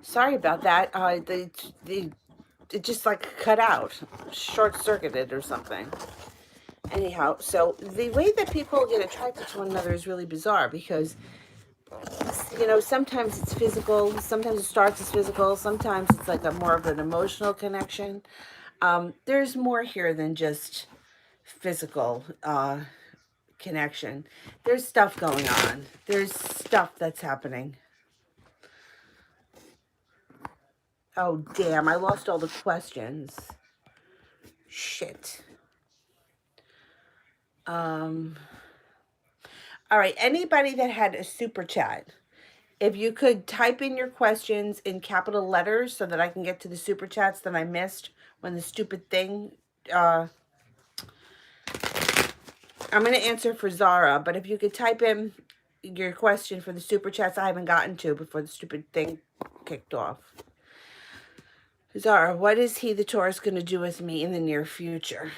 Sorry about that. It just like cut out, short circuited or something. Anyhow, so the way that people get attracted to one another is really bizarre because, sometimes it's physical, sometimes it starts as physical, sometimes it's like a more of an emotional connection. There's more here than just physical connection. There's stuff going on. There's stuff that's happening. Oh, damn, I lost all the questions. Shit. Um, all right, anybody that had a super chat, if you could type in your questions in capital letters so that I can get to the super chats that I missed when the stupid thing. Uh, I'm going to answer for Zara, but if you could type in your question for the super chats I haven't gotten to before the stupid thing kicked off. Zara, what is he, the Taurus, going to do with me in the near future?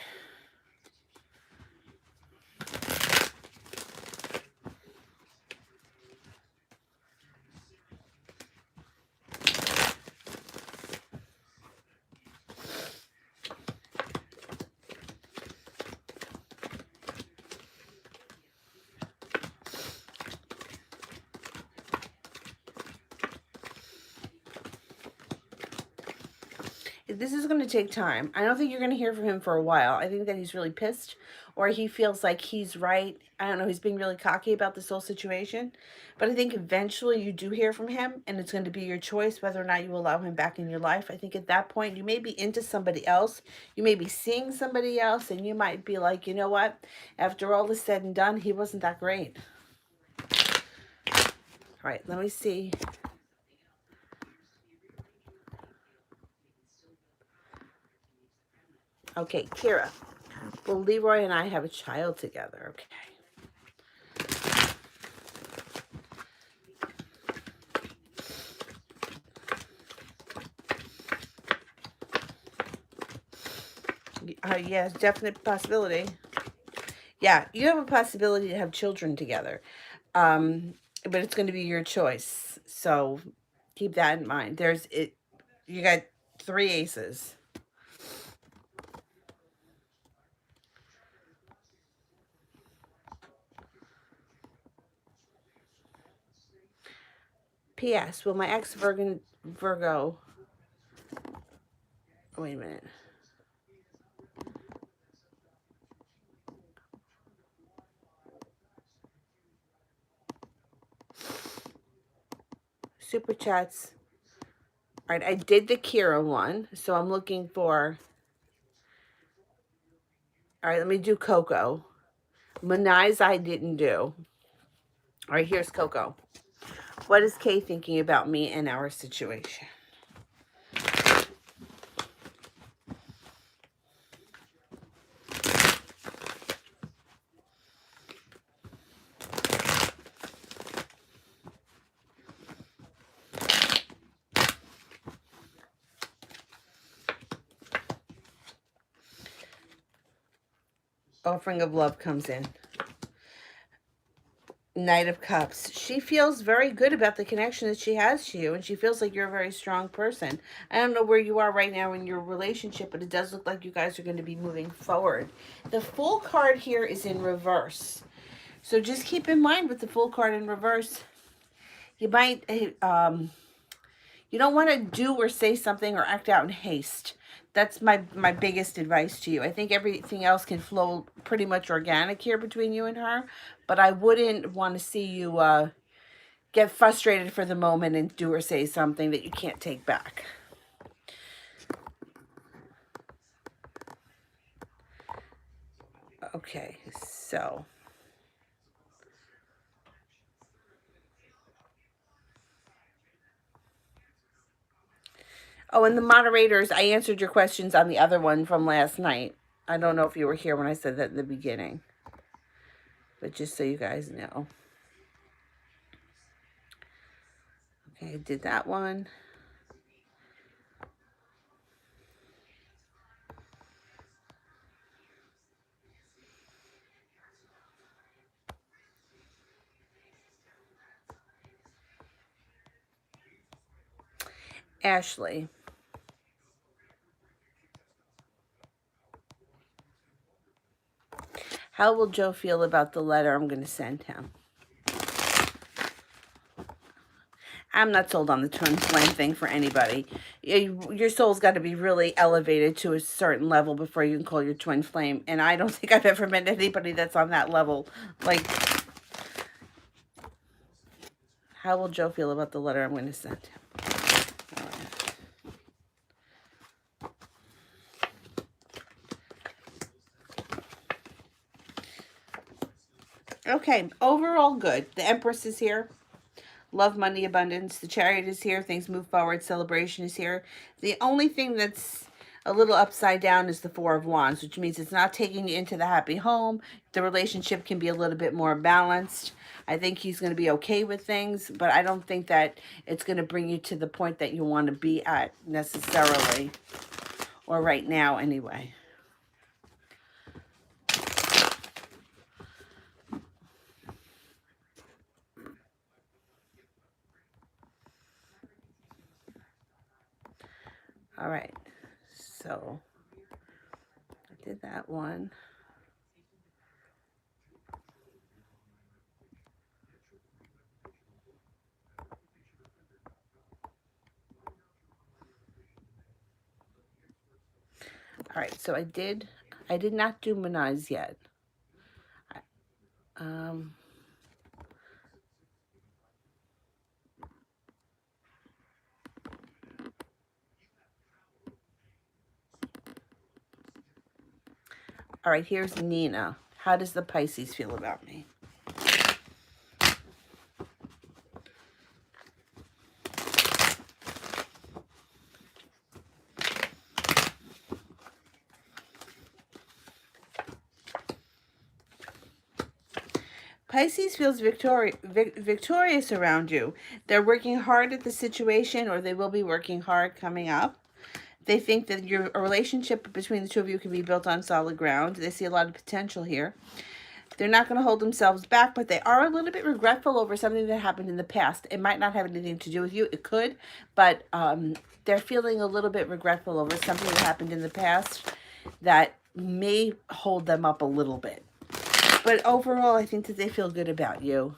This is going to take time. I don't think you're going to hear from him for a while. I think that he's really pissed or he feels like he's right. I don't know. He's being really cocky about this whole situation. But I think eventually you do hear from him and it's going to be your choice whether or not you allow him back in your life. I think at that point you may be into somebody else. You may be seeing somebody else and you might be like, you know what? After all is said and done, he wasn't that great. All right, let me see. Okay, Kira. Well, Leroy and I have a child together. Okay. Yes, definite possibility. Yeah, you have a possibility to have children together, but it's going to be your choice. So keep that in mind. There's it. You got three aces. P.S. Will my ex Virgo? Oh, wait a minute. Super chats. All right, I did the Kira one, so I'm looking for. All right, let me do Coco. Manai's I didn't do. All right, here's Coco. What is Kay thinking about me and our situation? Offering of love comes in. Knight of Cups. She feels very good about the connection that she has to you, and she feels like you're a very strong person. I don't know where you are right now in your relationship, but it does look like you guys are going to be moving forward. The Fool card here is in reverse. So just keep in mind with the Fool card in reverse, you might, you don't want to do or say something or act out in haste. That's my biggest advice to you. I think everything else can flow pretty much organic here between you and her, but I wouldn't want to see you get frustrated for the moment and do or say something that you can't take back. Okay, so. Oh, and the moderators, I answered your questions on the other one from last night. I don't know if you were here when I said that in the beginning, but just so you guys know. Okay, I did that one. Ashley, how will Joe feel about the letter I'm going to send him? I'm not sold on the twin flame thing for anybody. Your soul's got to be really elevated to a certain level before you can call your twin flame. And I don't think I've ever met anybody that's on that level. Like, how will Joe feel about the letter I'm going to send him? All right. Okay, overall good. The Empress is here. Love, money, abundance. The Chariot is here. Things move forward. Celebration is here. The only thing that's a little upside down is the Four of Wands, which means it's not taking you into the happy home. The relationship can be a little bit more balanced. I think he's going to be okay with things, but I don't think that it's going to bring you to the point that you want to be at necessarily, or right now anyway. All right, so I did that one. All right, so I did not do Manaz yet. Um, all right, here's Nina. How does the Pisces feel about me? Pisces feels victorious around you. They're working hard at the situation, or they will be working hard coming up. They think that a relationship between the two of you can be built on solid ground. They see a lot of potential here. They're not going to hold themselves back, but they are a little bit regretful over something that happened in the past. It might not have anything to do with you. It could, but they're feeling a little bit regretful over something that happened in the past that may hold them up a little bit. But overall, I think that they feel good about you.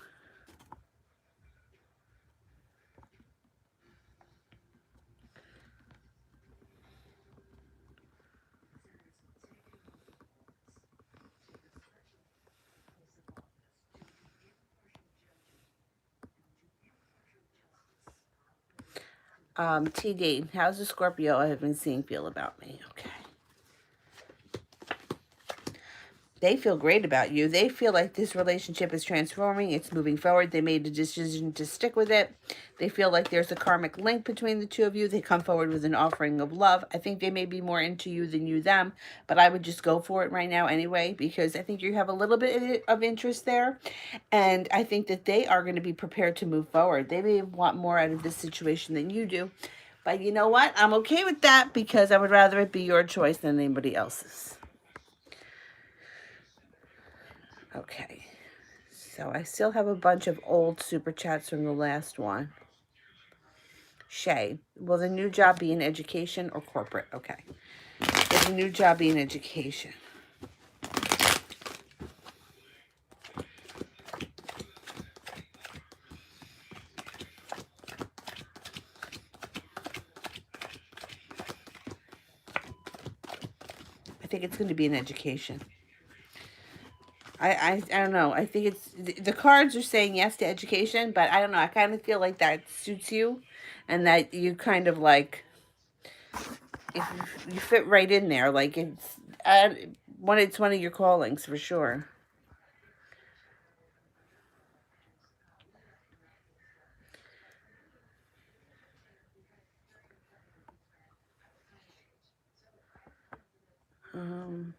TD, how's the Scorpio I have been seeing feel about me? Okay. They feel great about you. They feel like this relationship is transforming. It's moving forward. They made a decision to stick with it. They feel like there's a karmic link between the two of you. They come forward with an offering of love. I think they may be more into you than you them, but I would just go for it right now anyway, because I think you have a little bit of interest there. And I think that they are going to be prepared to move forward. They may want more out of this situation than you do. But you know what? I'm okay with that because I would rather it be your choice than anybody else's. Okay. So I still have a bunch of old super chats from the last one. Shay, will the new job be in education or corporate? Okay. Will the new job be in education? I think it's going to be in education. I don't know. I think it's the cards are saying yes to education, but I don't know. I kind of feel like that suits you, and that you kind of like if you fit right in there. Like it's it's one of your callings for sure. Um,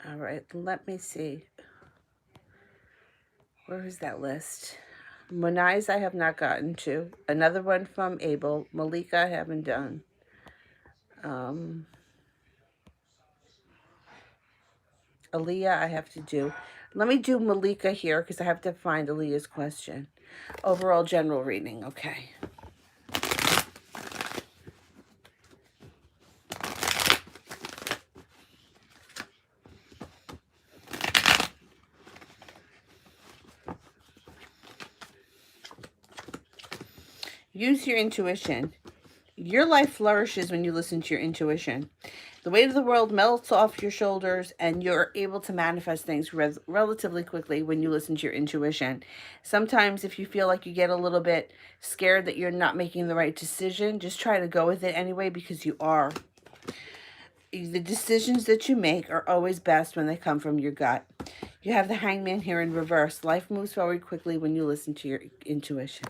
all right, let me see. Where is that list? Monai's I have not gotten to. Another one from Abel. Malika I haven't done. Aaliyah I have to do. Let me do Malika here because I have to find Aaliyah's question. Overall general reading. Okay. Use your intuition. Your life flourishes when you listen to your intuition. The weight of the world melts off your shoulders, and you're able to manifest things relatively quickly when you listen to your intuition. Sometimes, if you feel like you get a little bit scared that you're not making the right decision, just try to go with it anyway because you are. The decisions that you make are always best when they come from your gut. You have the Hangman here in reverse. Life moves forward quickly when you listen to your intuition.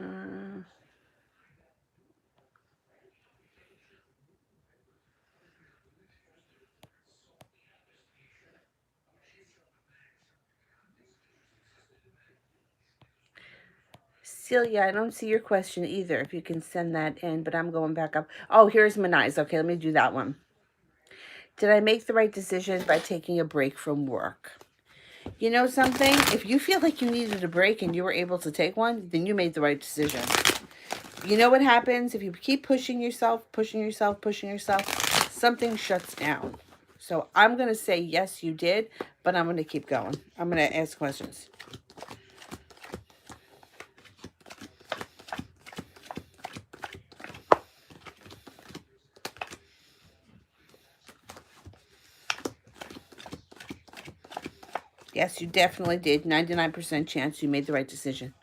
Uh, Celia, I don't see your question either. If you can send that in, but I'm going back up. Oh, here's Manai's. Okay, let me do that one. Did I make the right decision by taking a break from work? You know something? If you feel like you needed a break and you were able to take one, then you made the right decision. You know what happens? If you keep pushing yourself, pushing yourself, pushing yourself, something shuts down. So I'm going to say, yes, you did, but I'm going to keep going. I'm going to ask questions. Yes, you definitely did. 99% chance you made the right decision.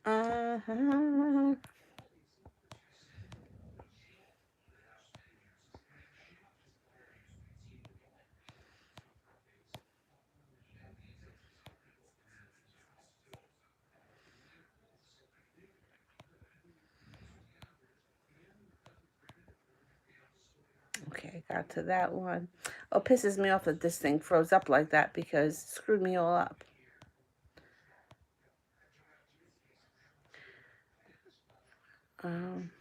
Uh-huh. Okay, got to that one. Oh, pisses me off that this thing froze up like that because it screwed me all up. Um,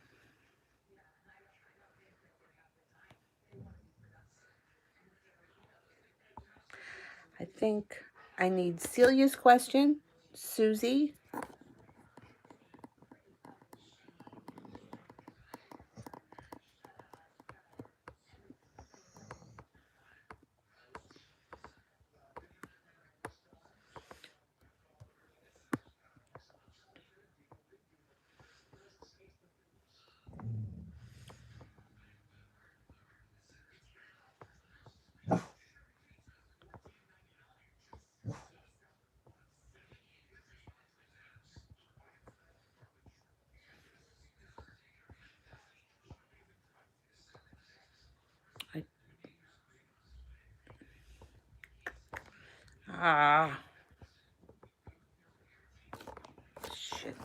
I think I need Celia's question. Susie. I, ah, shit.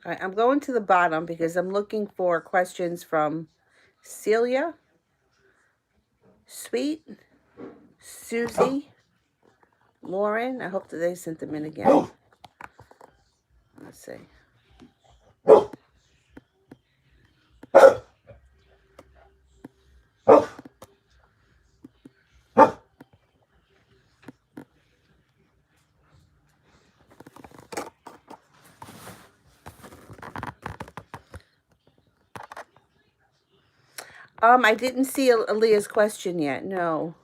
All right, I'm going to the bottom because I'm looking for questions from Celia, Sweet, Susie, Lauren, I hope that they sent them in again. Let's see. I didn't see Aaliyah's question yet. No.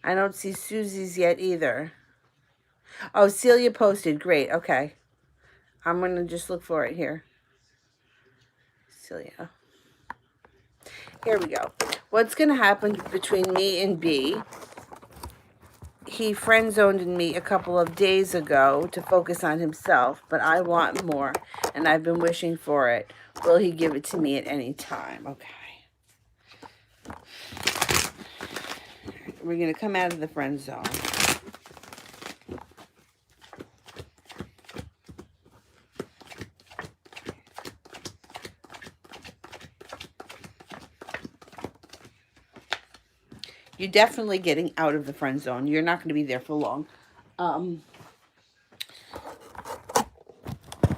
I don't see Susie's yet either. Oh, Celia posted. Great. Okay. I'm going to just look for it here. Celia. Here we go. What's going to happen between me and B? He friend-zoned me a couple of days ago to focus on himself, but I want more, and I've been wishing for it. Will he give it to me at any time? Okay. We're going to come out of the friend zone. You're definitely getting out of the friend zone. You're not going to be there for long.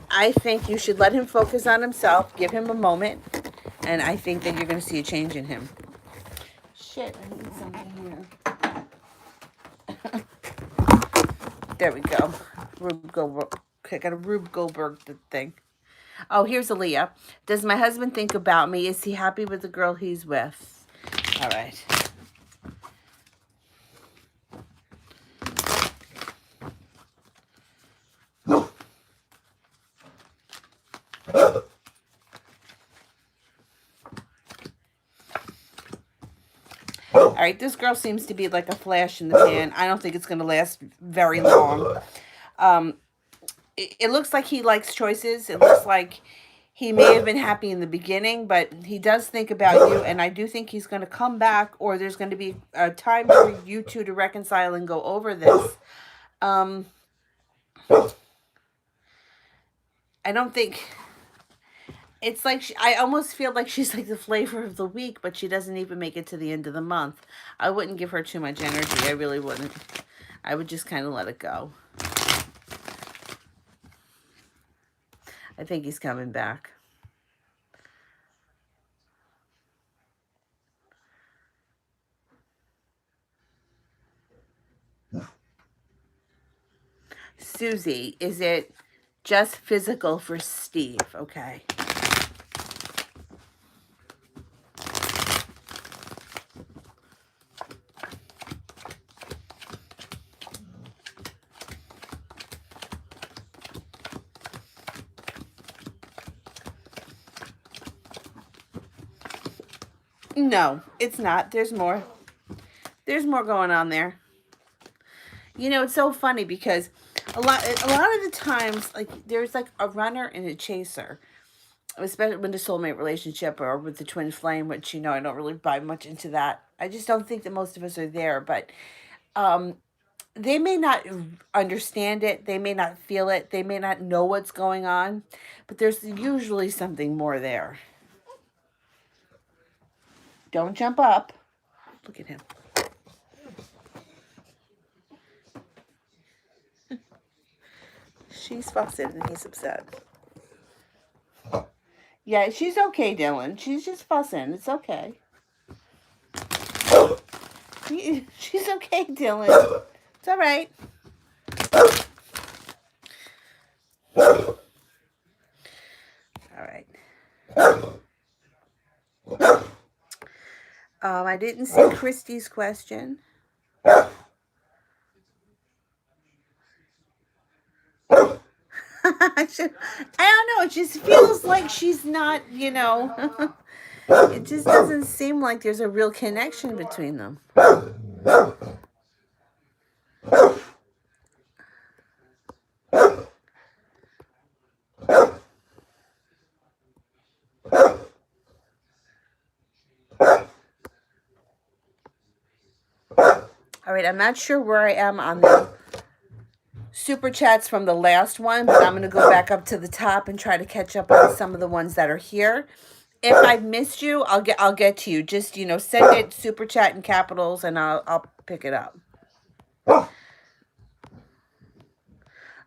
I think you should let him focus on himself. Give him a moment. And I think that you're going to see a change in him. Shit, I need something here. There we go. Rube Goldberg. I got a Rube Goldberg thing. Oh, here's Aaliyah. Does my husband think about me? Is he happy with the girl he's with? All right. All right, this girl seems to be like a flash in the pan. I don't think it's going to last very long. It looks like he likes choices. It looks like he may have been happy in the beginning, but he does think about you, and I do think he's going to come back, or there's going to be a time for you two to reconcile and go over this. I don't think... It's like, I almost feel like she's like the flavor of the week, but she doesn't even make it to the end of the month. I wouldn't give her too much energy. I really wouldn't. I would just kind of let it go. I think he's coming back. Susie, is it just physical for Steve? Okay. No, it's not. There's more. There's more going on there. You know, it's so funny because a lot of the times, like, there's like a runner and a chaser, especially with the soulmate relationship or with the twin flame, which, you know, I don't really buy much into that. I just don't think that most of us are there, but they may not understand it, they may not feel it, they may not know what's going on, but there's usually something more there. Don't jump up. Look at him. She's fussing and he's upset. Yeah, she's okay, Dylan. She's just fussing. It's okay. She's okay, Dylan. It's all right. All right. I didn't see Christy's question. I don't know. It just feels like she's not, you know. It just doesn't seem like there's a real connection between them. All right, I'm not sure where I am on the super chats from the last one, but I'm going to go back up to the top and try to catch up on some of the ones that are here. If I've missed you, I'll get to you. Just, you know, send it super chat in capitals and I'll pick it up. Oh,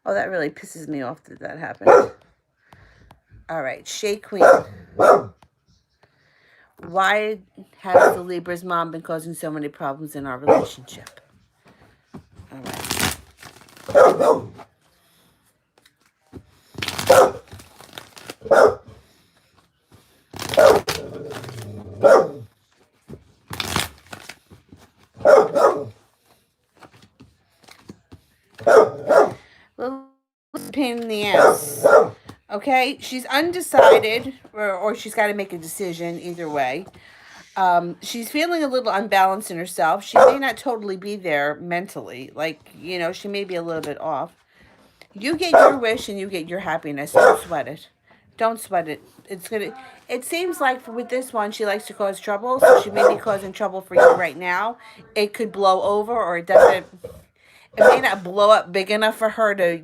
that really pisses me off that that happened. All right, Shea Queen. Why has the Libra's mom been causing so many problems in our relationship? All right. Well, pain in the ass. Okay, she's undecided, or she's got to make a decision either way. She's feeling a little unbalanced in herself. She may not totally be there mentally. Like, she may be a little bit off. You get your wish and you get your happiness. Don't sweat it. Don't sweat it. It seems like with this one, she likes to cause trouble, so she may be causing trouble for you right now. It could blow over, or it may not blow up big enough for her to,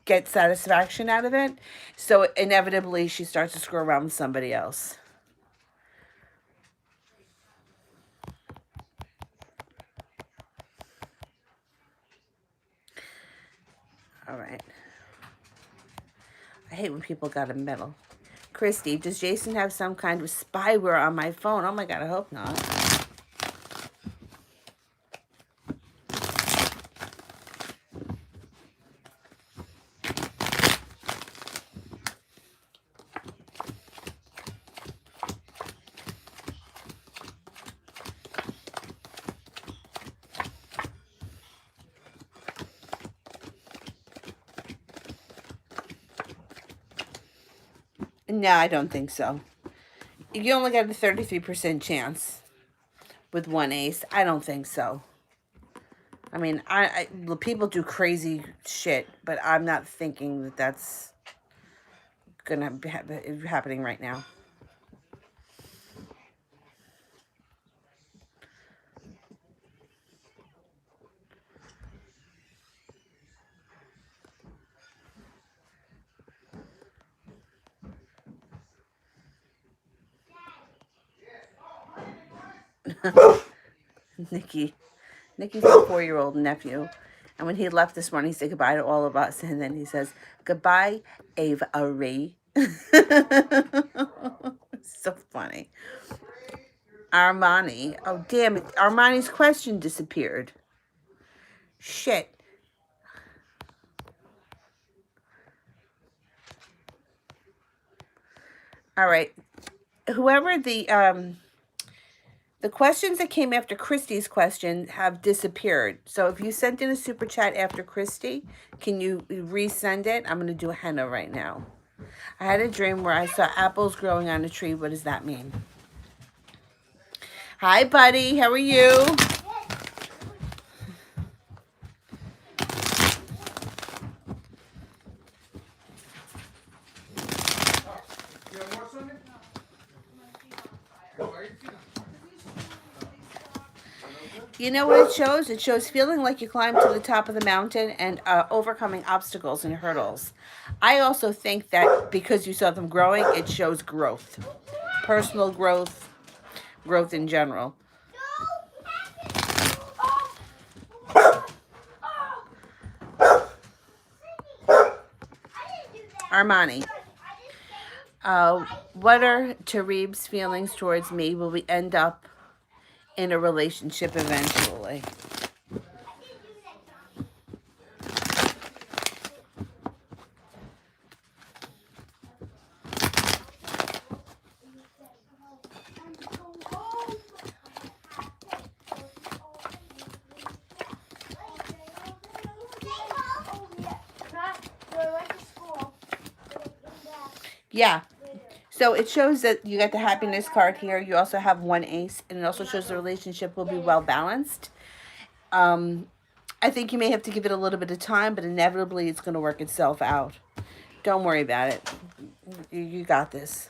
get satisfaction out of it. So inevitably, she starts to screw around with somebody else. All right. I hate when people got a medal. Christy, does Jason have some kind of spyware on my phone? Oh my God, I hope not. No, I don't think so. You only got a 33% chance with one ace. I don't think so. I mean, people do crazy shit, but I'm not thinking that that's gonna be happening right now. Nikki's a 4-year-old nephew. And when he left this morning, he said goodbye to all of us. And then he says, goodbye, Avery. So funny. Armani. Oh, damn it. Armani's question disappeared. Shit. All right. Whoever the questions that came after Christy's question have disappeared. So if you sent in a super chat after Christy, can you resend it? I'm going to do a henna right now. I had a dream where I saw apples growing on a tree. What does that mean? Hi, buddy. How are you? You know what it shows? It shows feeling like you climbed to the top of the mountain and overcoming obstacles and hurdles. I also think that because you saw them growing, it shows growth. Personal growth, growth in general. Armani. What are Tareeb's feelings towards me? Will we end up in a relationship eventually? Yeah. So it shows that you got the happiness card here. You also have one ace, and it also shows the relationship will be well balanced. I think you may have to give it a little bit of time, but inevitably it's going to work itself out. Don't worry about it. You got this.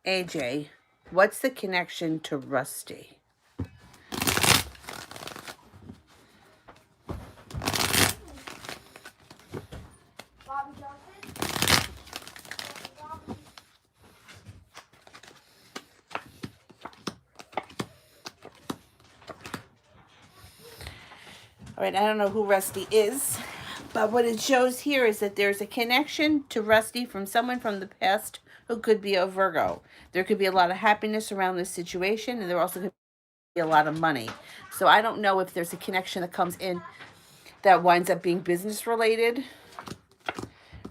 AJ, what's the connection to Rusty? All right, I don't know who Rusty is, but what it shows here is that there's a connection to Rusty from someone from the past who could be a Virgo. There could be a lot of happiness around this situation, and there also could be a lot of money. So I don't know if there's a connection that comes in that winds up being business related.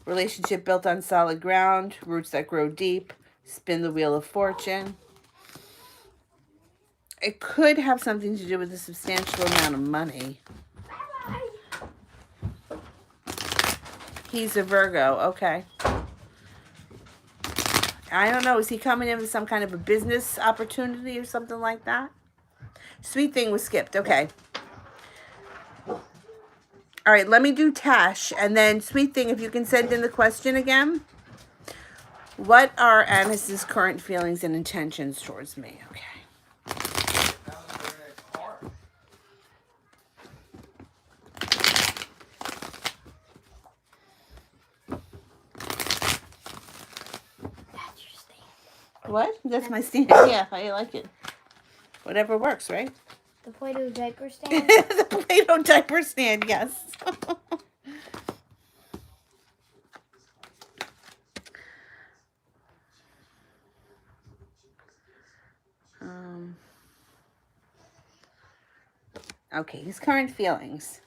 Relationship built on solid ground, roots that grow deep, spin the wheel of fortune. It could have something to do with a substantial amount of money. He's a Virgo, okay. I don't know, is he coming in with some kind of a business opportunity or something like that? Sweet thing was skipped, okay. All right, let me do Tash, and then Sweet thing, if you can send in the question again. What are Anis's current feelings and intentions towards me? Okay. What? That's my stand. Yeah, I like it. Whatever works, right? The Play-Doh diaper stand? The Play-Doh diaper stand, yes. Okay, his current feelings.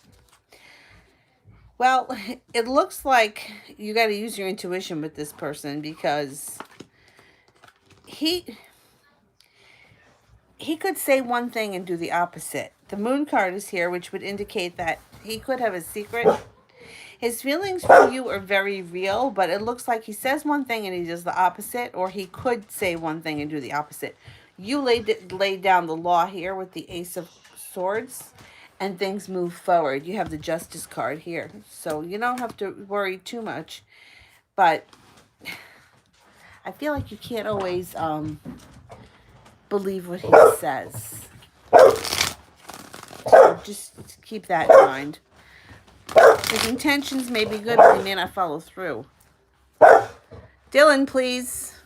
Well, it looks like you got to use your intuition with this person because he could say one thing and do the opposite. The moon card is here, which would indicate that he could have a secret. His feelings for you are very real, but it looks like he says one thing and he does the opposite, or he could say one thing and do the opposite. You laid down the law here with the Ace of Swords, and things move forward. You have the Justice card here, so you don't have to worry too much. But I feel like you can't always believe what he says. So just keep that in mind. His intentions may be good, but he may not follow through. Dylan, please.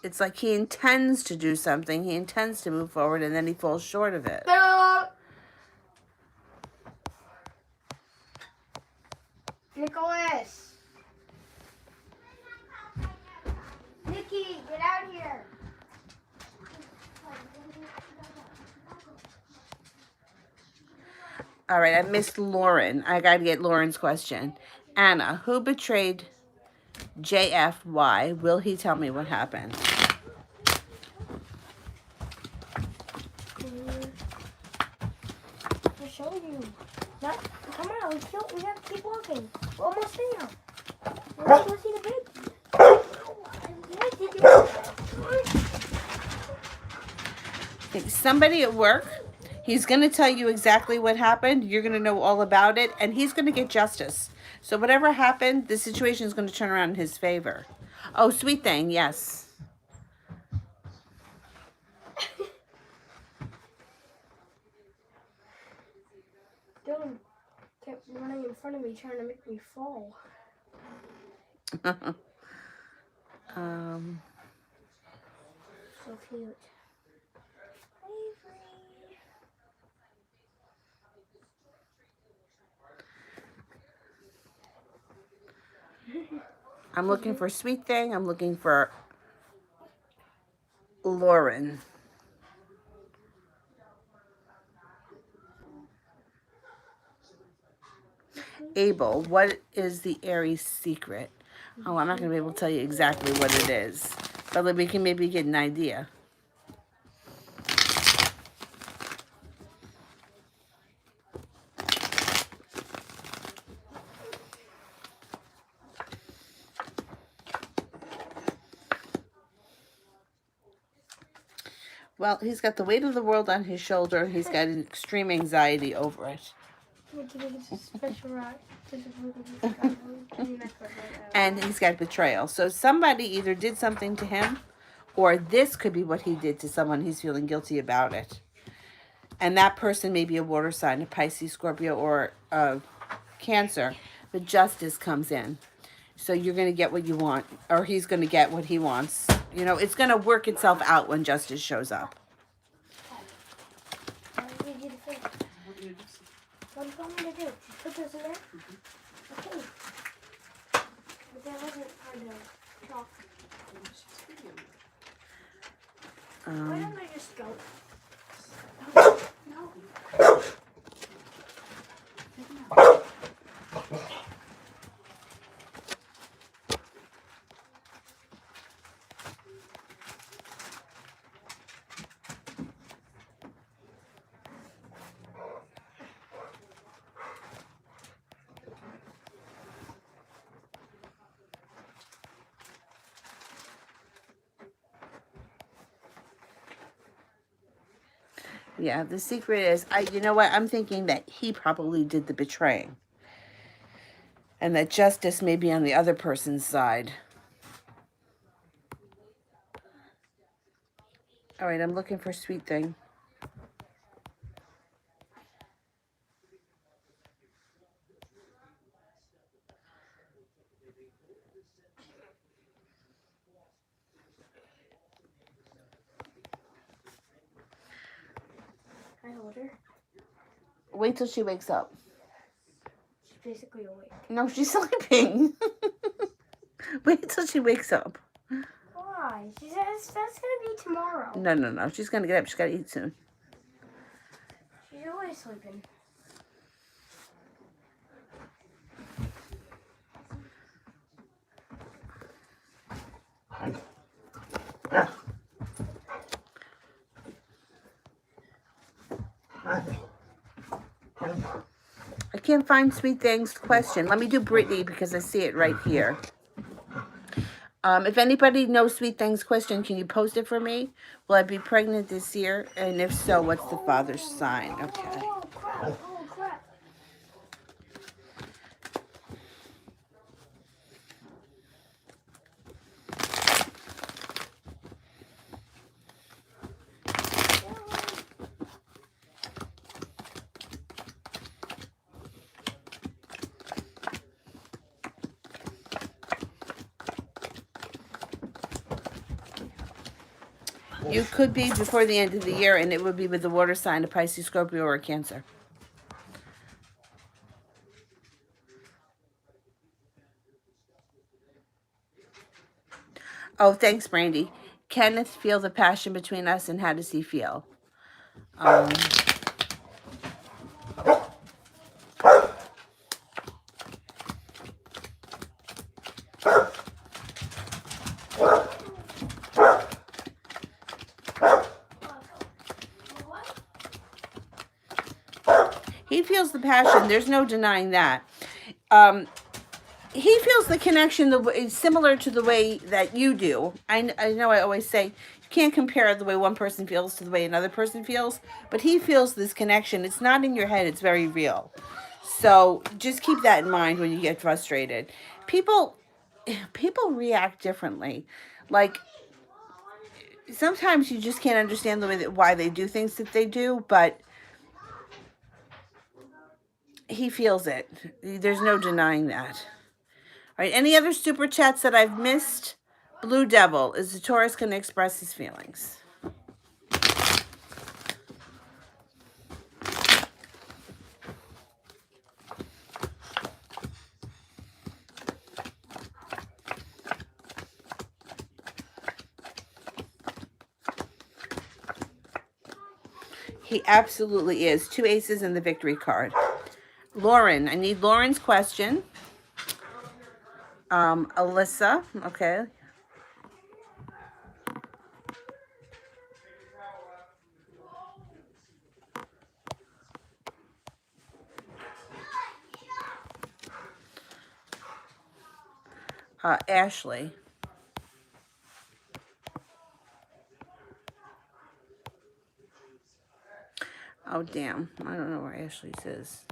It's like he intends to do something. He intends to move forward, and then he falls short of it. Nicholas! Nikki, get out here! All right, I missed Lauren. I got to get Lauren's question. Anna, who betrayed JFY? Will he tell me what happened? I'll show you. Come on, we have to keep walking. We're almost there. Let's go see the baby. Somebody at work, he's going to tell you exactly what happened. You're going to know all about it, and he's going to get justice. So whatever happened, the situation is going to turn around in his favor. Oh, sweet thing, yes. Dylan kept running in front of me, trying to make me fall. So cute. I'm looking for Sweet Thing. I'm looking for Lauren. Abel, what is the Aries secret? Oh, I'm not going to be able to tell you exactly what it is, but we can maybe get an idea. Well, he's got the weight of the world on his shoulder. He's got an extreme anxiety over it. And he's got betrayal. So somebody either did something to him Or this could be what he did to someone. He's feeling guilty about it. And that person may be a water sign, a Pisces, Scorpio, or a Cancer. But justice comes in. So you're going to get what you want, or he's going to get what he wants. You know, it's going to work itself out when justice shows up. I need you to finish. What do you want me to do? Just put this in there? Okay. But that wasn't hard to talk. Why don't I just go? No. Yeah, the secret is, you know what? I'm thinking that he probably did the betraying. And that justice may be on the other person's side. All right, I'm looking for Sweet Thing. I hold her. Wait till she wakes up. She's basically awake. No, she's sleeping. Wait till she wakes up. Why? She says that's gonna be tomorrow. No. She's going to get up. She's got to eat soon. She's always sleeping. I can't find Sweet Thing's question. Let me do Brittany because I see it right here. If anybody knows Sweet Thing's question, can you post it for me? Will I be pregnant this year? And if so, what's the father's sign? Okay. Oh, crap. Oh, crap. You could be before the end of the year, and it would be with the water sign, a Pisces, Scorpio, or a Cancer. Oh, thanks, Brandy. Kenneth feel the passion between us, and how does he feel? He feels the passion. There's no denying that. He feels the connection similar to the way that you do. I know I always say you can't compare the way one person feels to the way another person feels, but he feels this connection. It's not in your head. It's very real. So just keep that in mind when you get frustrated. People react differently. Like, sometimes you just can't understand the way why they do things that they do, but he feels it. There's no denying that. All right, any other super chats that I've missed? Blue Devil, is the Taurus going to express his feelings? He absolutely is. 2 aces in the victory card. Lauren, I need Lauren's question. Alyssa, okay. Ashley. Oh, damn. I don't know where Ashley's is.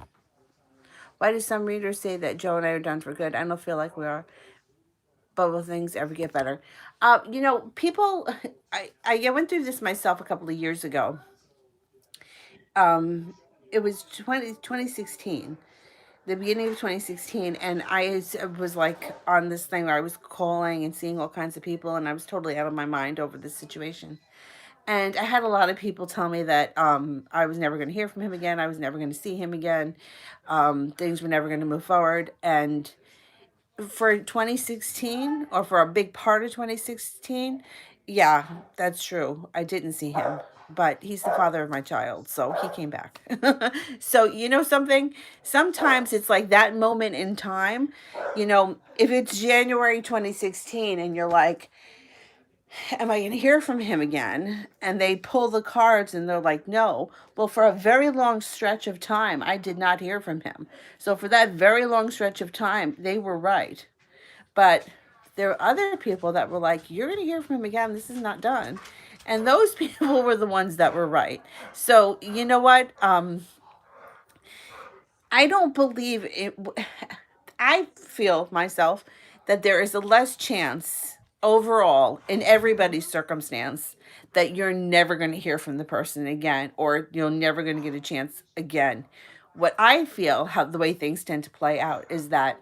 Why do some readers say that Joe and I are done for good? I don't feel like we are. but will things ever get better? You know, people, I went through this myself a couple of years ago. Um, it was 2016, the beginning of 2016, and was like on this thing where I was calling and seeing all kinds of people, and I was totally out of my mind over this situation. And I had a lot of people tell me that I was never going to hear from him again. I was never going to see him again. Things were never going to move forward. And for 2016, or for a big part of 2016, yeah, that's true. I didn't see him, but he's the father of my child, so he came back. So, you know something? Sometimes it's like that moment in time, you know, if it's January 2016 and you're like, am I going to hear from him again? And they pull the cards and they're like, no. Well, for a very long stretch of time, I did not hear from him. So for that very long stretch of time, they were right. But there are other people that were like, you're going to hear from him again. This is not done. And those people were the ones that were right. So, you know what? I don't believe it. I feel myself that there is a less chance overall in everybody's circumstance that you're never going to hear from the person again, or you're never going to get a chance again. What I feel, how the way things tend to play out, is that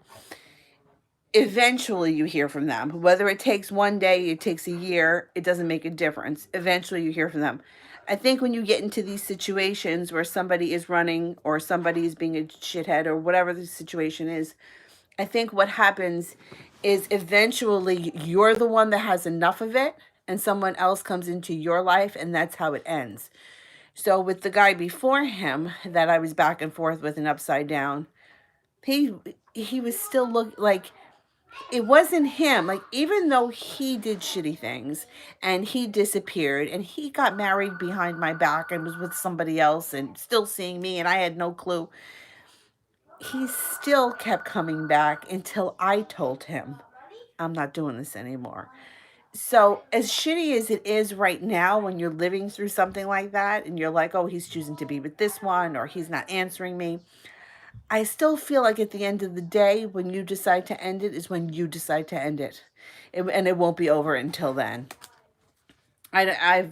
eventually you hear from them. Whether it takes one day, it takes a year, it doesn't make a difference. Eventually you hear from them. I think when you get into these situations where somebody is running or somebody is being a shithead or whatever the situation is, I think what happens is eventually you're the one that has enough of it and someone else comes into your life, and that's how it ends. So with the guy before him that I was back and forth with and upside down, he he was still like, it wasn't him. Like, even though he did shitty things and he disappeared and he got married behind my back and was with somebody else and still seeing me and I had no clue, he still kept coming back until I told him, I'm not doing this anymore. So as shitty as it is right now, when you're living through something like that and you're like, oh, he's choosing to be with this one or he's not answering me, I still feel like at the end of the day, when you decide to end it is when you decide to end it. And it won't be over until then. I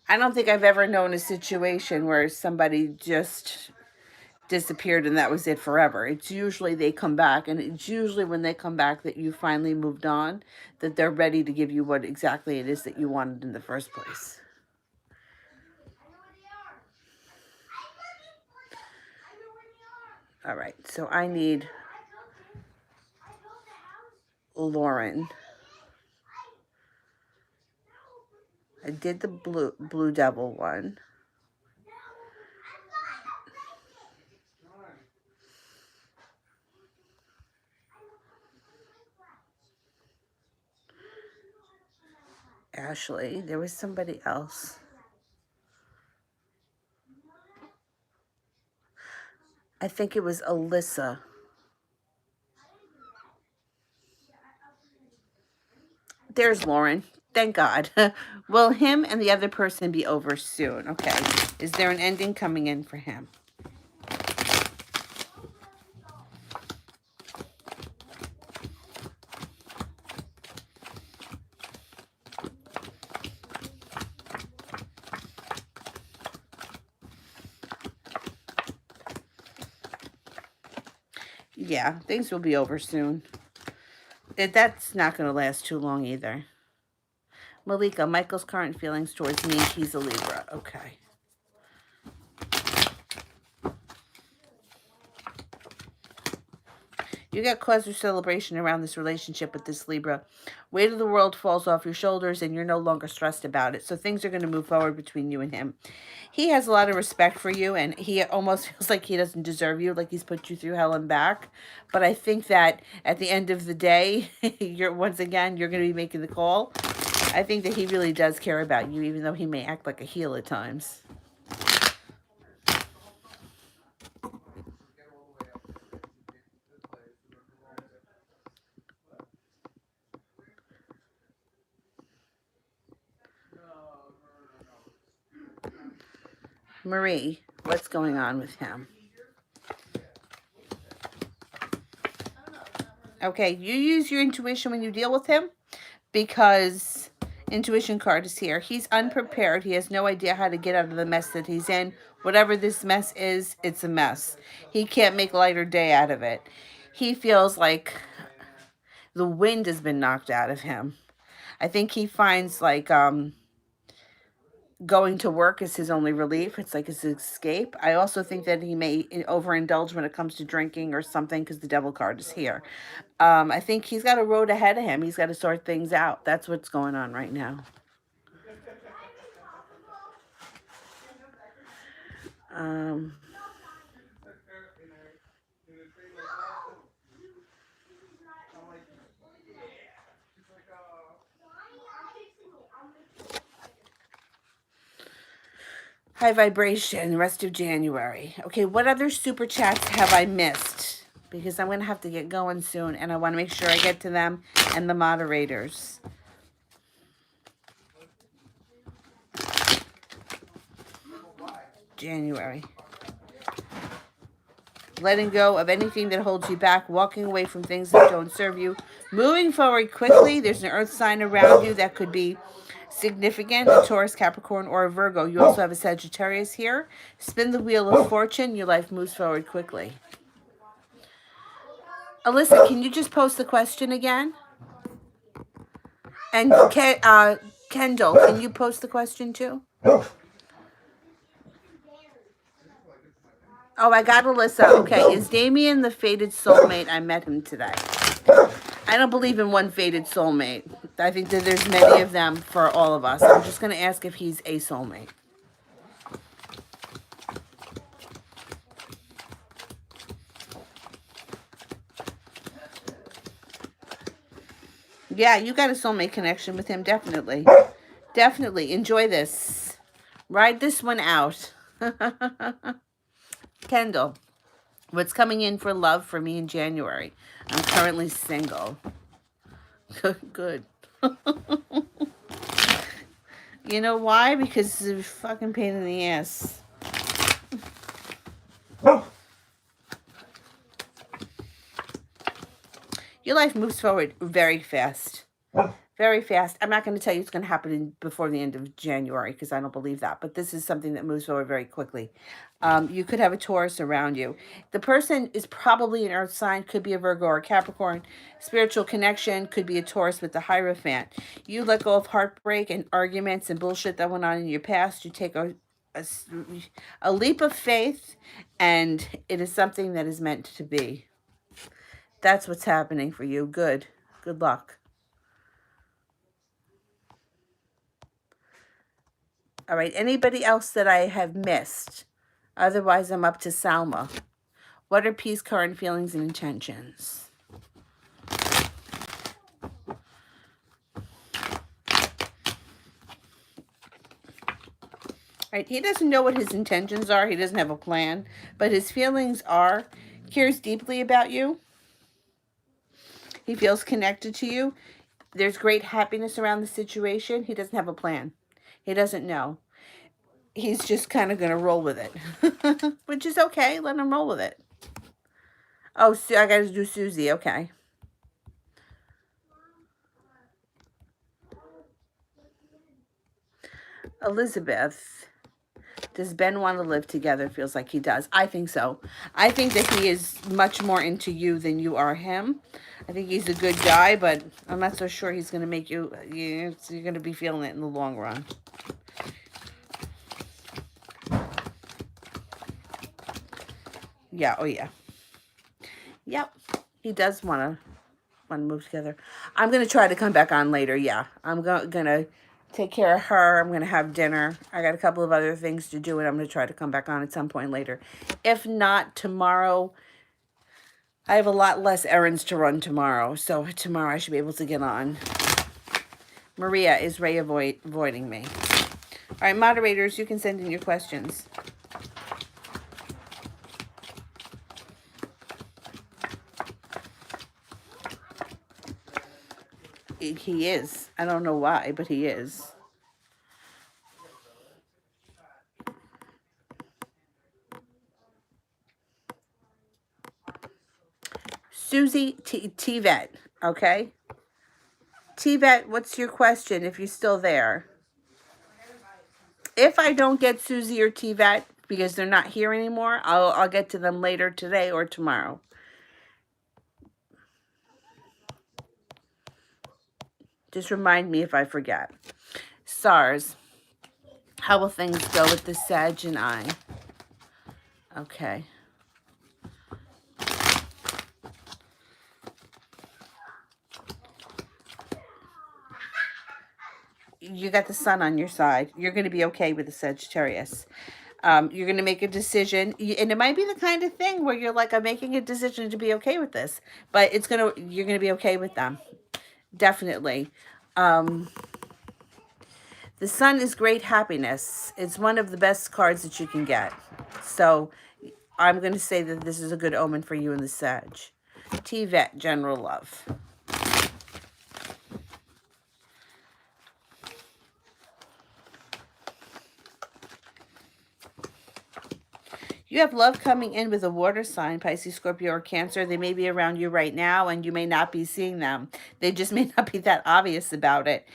don't think I've ever known a situation where somebody just disappeared and that was it forever. It's usually they come back, and it's usually when they come back that you finally moved on, that they're ready to give you what exactly it is that you wanted in the first place. All right, so I need Lauren. I did the Blue Devil one. Ashley. There was somebody else. I think it was Alyssa. There's Lauren. Thank God. Will him and the other person be over soon? Okay. Is there an ending coming in for him? Yeah, things will be over soon. That's not going to last too long either. Malika, Michael's current feelings towards me, he's a Libra. Okay. You got cause for celebration around this relationship with this Libra. Weight of the world falls off your shoulders and you're no longer stressed about it. So things are going to move forward between you and him. He has a lot of respect for you, and he almost feels like he doesn't deserve you, like he's put you through hell and back. But I think that at the end of the day, once again, you're going to be making the call. I think that he really does care about you, even though he may act like a heel at times. Marie, what's going on with him? Okay, you use your intuition when you deal with him because intuition card is here. He's unprepared. He has no idea how to get out of the mess that he's in. Whatever this mess is, it's a mess. He can't make light or day out of it. He feels like the wind has been knocked out of him. I think he finds like going to work is his only relief. It's like his escape. I also think that he may overindulge when it comes to drinking or something because the devil card is here. I think he's got a road ahead of him. He's got to sort things out. That's what's going on right now. High vibration, rest of January. Okay, what other super chats have I missed? Because I'm going to have to get going soon, and I want to make sure I get to them and the moderators. January. Letting go of anything that holds you back, walking away from things that don't serve you, moving forward quickly. There's an earth sign around you that could be significant, a Taurus, Capricorn, or a Virgo. You also have a Sagittarius here. Spin the wheel of fortune. Your life moves forward quickly. Alyssa, can you just post the question again? And Kendall, can you post the question too? Oh, I got Alyssa. Okay, is Damien the fated soulmate? I met him today. I don't believe in one fated soulmate. I think that there's many of them for all of us. I'm just going to ask if he's a soulmate. Yeah, you got a soulmate connection with him, definitely. Definitely. Enjoy this. Ride this one out. Kendall, what's coming in for love for me in January? I'm currently single. Good. You know why? Because it's a fucking pain in the ass. Your life moves forward very fast. Very fast. I'm not going to tell you it's going to happen before the end of January because I don't believe that. But this is something that moves forward very quickly. You could have a Taurus around you. The person is probably an earth sign. Could be a Virgo or a Capricorn. Spiritual connection could be a Taurus with the Hierophant. You let go of heartbreak and arguments and bullshit that went on in your past. You take a leap of faith, and it is something that is meant to be. That's what's happening for you. Good. Good luck. All right. Anybody else that I have missed? Otherwise, I'm up to Salma. What are P's current feelings and intentions? Right, he doesn't know what his intentions are. He doesn't have a plan. But his feelings are, cares deeply about you. He feels connected to you. There's great happiness around the situation. He doesn't have a plan. He doesn't know. He's just kind of going to roll with it. Which is okay. Let him roll with it. Oh, I got to do Susie. Okay. Elizabeth. Does Ben want to live together? Feels like he does. I think so. I think that he is much more into you than you are him. I think he's a good guy, but I'm not so sure he's going to make you, you're going to be feeling it in the long run. Yeah, oh yeah. Yep, he does want to move together. I'm going to try to come back on later, yeah. I'm going to take care of her. I'm going to have dinner. I got a couple of other things to do, and I'm going to try to come back on at some point later. If not, tomorrow, I have a lot less errands to run tomorrow, so tomorrow I should be able to get on. Maria is Ray avoiding me. All right, moderators, you can send in your questions. He is. I don't know why, but he is. Susie T-Vet, okay? T-Vet, what's your question if you're still there? If I don't get Susie or T-Vet because they're not here anymore, I'll get to them later today or tomorrow. Just remind me if I forget. SARS. How will things go with the Sag and I? Okay. You got the sun on your side. You're going to be okay with the Sagittarius. You're going to make a decision, and it might be the kind of thing where you're like, I'm making a decision to be okay with this, but you're going to be okay with them. Definitely. The sun is great happiness. It's one of the best cards that you can get. So I'm going to say that this is a good omen for you in the Sag. T-Vet, general love. You have love coming in with a water sign, Pisces, Scorpio, or Cancer. They may be around you right now, and you may not be seeing them. They just may not be that obvious about it.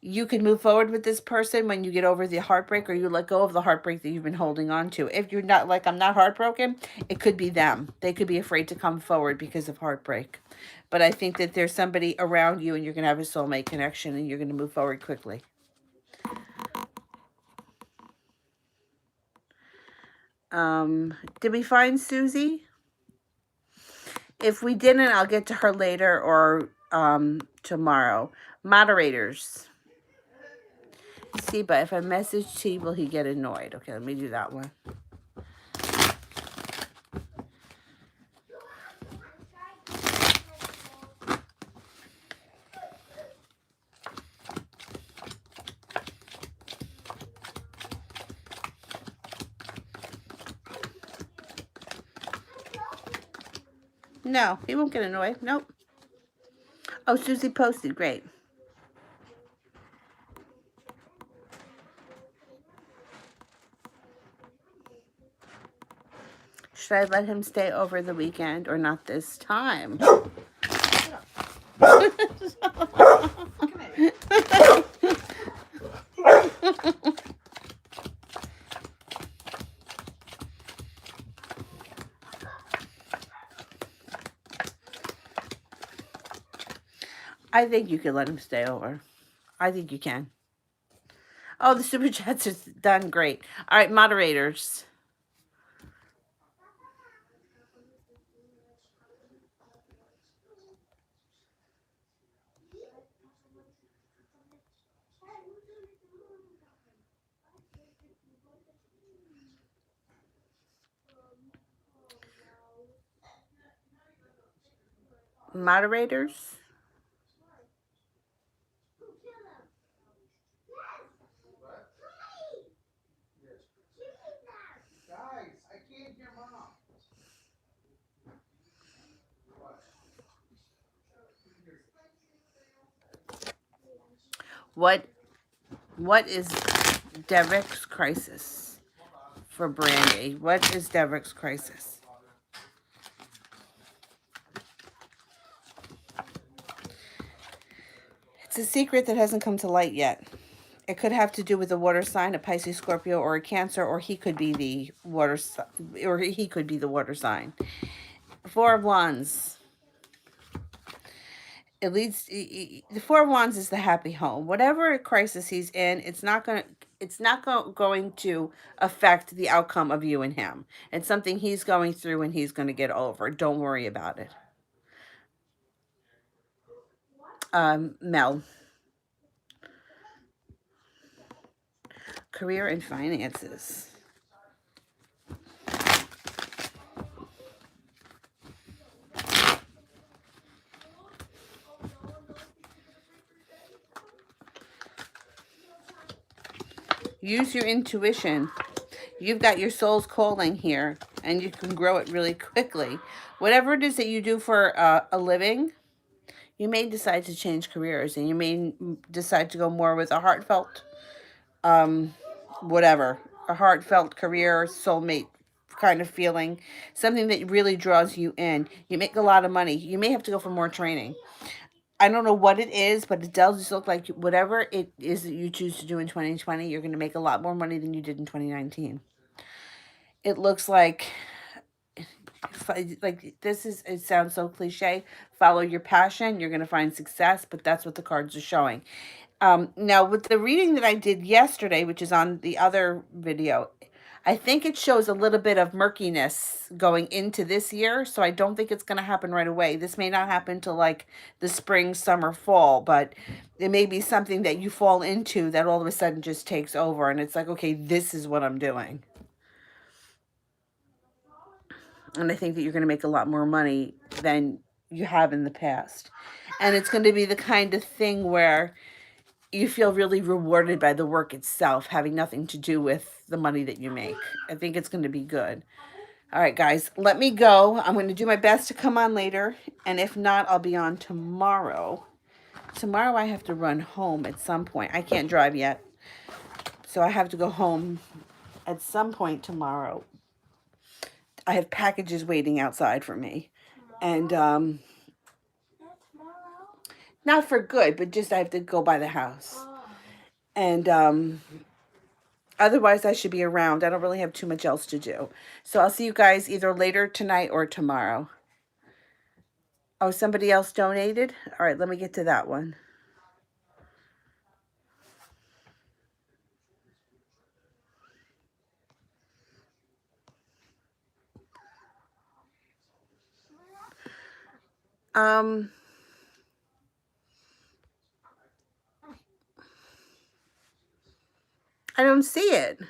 You can move forward with this person when you get over the heartbreak, or you let go of the heartbreak that you've been holding on to. If you're not like, I'm not heartbroken, it could be them. They could be afraid to come forward because of heartbreak. But I think that there's somebody around you, and you're going to have a soulmate connection, and you're going to move forward quickly. Did we find Susie? If we didn't, I'll get to her later or tomorrow. Moderators. See, but if I message T, will he get annoyed? Okay, let me do that one. No, he won't get annoyed. Nope. Oh, Susie posted. Great. Should I let him stay over the weekend or not this time? I think you can let him stay over. I think you can. Oh, the super chats are done. Great. All right, moderators. Moderators. What is Derek's crisis for Brandy? What is Derek's crisis? It's a secret that hasn't come to light yet. It could have to do with a water sign, a Pisces, Scorpio, or a Cancer, or he could be the water sign. Four of Wands. It leads. The Four of Wands is the happy home. Whatever crisis he's in, it's not going to affect the outcome of you and him. It's something he's going through and he's going to get over. Don't worry about it. Mel. Career and finances. Use your intuition. You've got your soul's calling here, and you can grow it really quickly. Whatever it is that you do for a living, you may decide to change careers, and you may decide to go more with a heartfelt, a heartfelt career, soulmate kind of feeling, something that really draws you in. You make a lot of money. You may have to go for more training. I don't know what it is, but it does look like whatever it is that you choose to do in 2020, you're going to make a lot more money than you did in 2019. It looks like this is, it sounds so cliche, follow your passion, you're going to find success, but that's what the cards are showing. Now with the reading that I did yesterday, which is on the other video, I think it shows a little bit of murkiness going into this year, so I don't think it's going to happen right away. This may not happen till like the spring, summer, fall, but it may be something that you fall into that all of a sudden just takes over, and it's like, okay, this is what I'm doing. And I think that you're going to make a lot more money than you have in the past. And it's going to be the kind of thing where you feel really rewarded by the work itself, having nothing to do with the money that you make. I think it's going to be good. All right, guys, let me go. I'm going to do my best to come on later. And if not, I'll be on tomorrow. Tomorrow I have to run home at some point. I can't drive yet. So I have to go home at some point tomorrow. I have packages waiting outside for me. And not for good, but just I have to go by the house. And otherwise I should be around. I don't really have too much else to do. So I'll see you guys either later tonight or tomorrow. Oh, somebody else donated? All right, let me get to that one. I don't see it.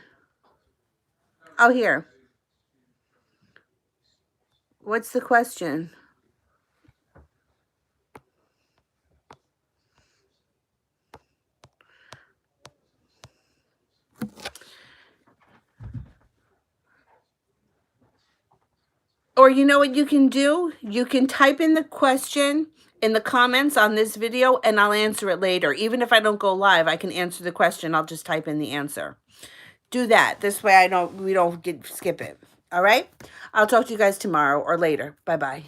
Oh, here. What's the question? Or you know what you can do? You can type in the question in the comments on this video and I'll answer it later. Even if I don't go live, I can answer the question. I'll just type in the answer. Do that. This way we don't skip it. All right? I'll talk to you guys tomorrow or later. Bye-bye.